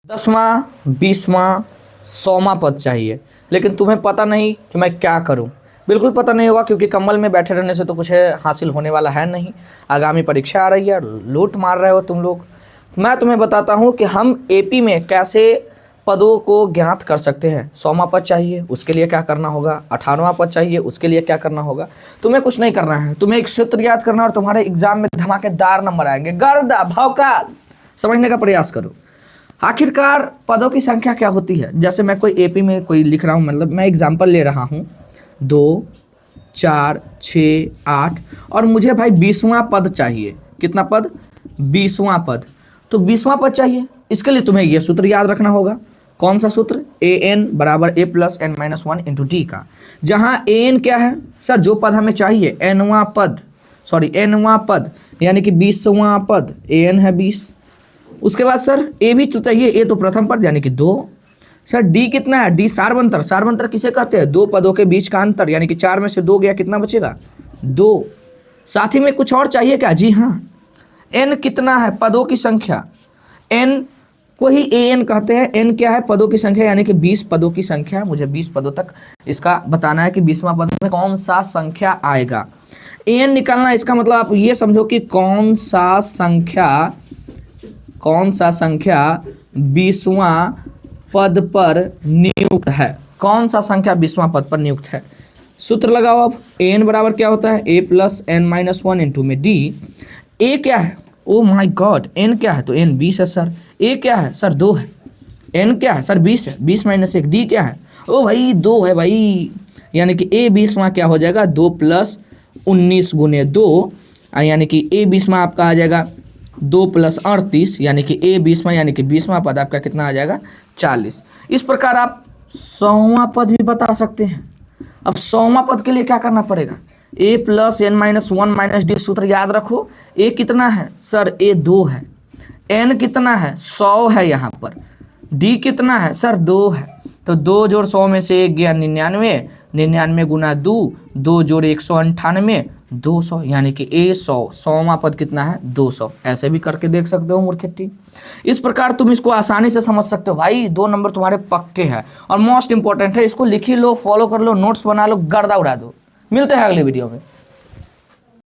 10वां 20वां 100वां पद चाहिए, लेकिन तुम्हें पता नहीं कि मैं क्या करूं। बिल्कुल पता नहीं होगा, क्योंकि कम्बल में बैठे रहने से तो कुछ हासिल होने वाला है नहीं। आगामी परीक्षा आ रही है, लूट मार रहे हो तुम लोग। मैं तुम्हें बताता हूं कि हम एपी में कैसे पदों को ज्ञात कर सकते हैं। 100वां पद चाहिए, उसके लिए क्या करना होगा। 98वां पद चाहिए, उसके लिए क्या करना होगा। तुम्हें कुछ नहीं करना है, तुम्हें एक सूत्र याद करना और तुम्हारे एग्जाम में धमाकेदार नंबर आएंगे। गर्दा भौकाल समझने का प्रयास करो। आखिरकार पदों की संख्या क्या होती है। जैसे मैं कोई एपी में कोई लिख रहा हूँ, मतलब मैं एग्जाम्पल ले रहा हूँ 2 4 6 8 और मुझे भाई 20वां पद चाहिए। कितना पद? 20वां पद। तो 20वां पद चाहिए, इसके लिए तुम्हें यह सूत्र याद रखना होगा। कौन सा सूत्र? an बराबर a plus N minus 1 into d का। जहाँ an क्या है सर, जो पद हमें चाहिए nवां पद, सॉरी nवां पद यानी कि 20वां पद, an है 20। उसके बाद सर ए भी तो चाहिए, ए तो प्रथम पद यानी कि 2। सर डी कितना है? डी सार्वंतर। सार्वंतर किसे कहते हैं? दो पदों के बीच का अंतर, यानी कि 4 में से 2 गया, कितना बचेगा? 2। साथ ही में कुछ और चाहिए क्या? जी हाँ। एन कितना है? पदों की संख्या। एन को ही ए एन कहते हैं। एन क्या है? पदों की संख्या, यानी कि 20 पदों की संख्या। मुझे 20 पदों तक इसका बताना है कि 20वां पद में कौन सा संख्या आएगा। एन निकालना, इसका मतलब आप ये समझो कि कौन सा संख्या 20वां पद पर नियुक्त है। कौन सा संख्या 20वां पद पर नियुक्त है। सूत्र लगाओ अब। एन बराबर क्या होता है? ए प्लस एन माइनस 1 इंटू में डी। ए क्या है? ओ माई गॉड, एन क्या है? तो एन 20 है सर। ए क्या है सर? 2 है। एन क्या है सर? 20 है। 20 माइनस 1। डी क्या है? ओ भाई 2 है भाई, यानी कि ए 20वां क्या हो जाएगा? 2 प्लस 19 गुने 2, यानी कि ए 20वां आपका आ जाएगा 2 प्लस 38, यानी कि ए 20वां, यानी कि 20वां पद आपका कितना आ जाएगा? 40। इस प्रकार आप 100वां पद भी बता सकते हैं। अब 100वां पद के लिए क्या करना पड़ेगा? A plus N minus 1 minus D. सूत्र याद रखो। ए कितना है सर? ए 2 है। एन कितना है? 100 है यहाँ पर। डी कितना है सर? 2 है। तो 2 जोड़ 100 में से 1 गया 99, 99 गुना 2, 2 जोड़ 198, 200, यानी कि ए 100। 100वां पद कितना है? 200। ऐसे भी करके देख सकते हो मूर्खटी। इस प्रकार तुम इसको आसानी से समझ सकते हो भाई। 2 नंबर तुम्हारे पक्के हैं और मोस्ट इंपॉर्टेंट है। इसको लिख ही लो, फॉलो कर लो, नोट्स बना लो, गर्दा उड़ा दो। मिलते हैं अगले वीडियो में।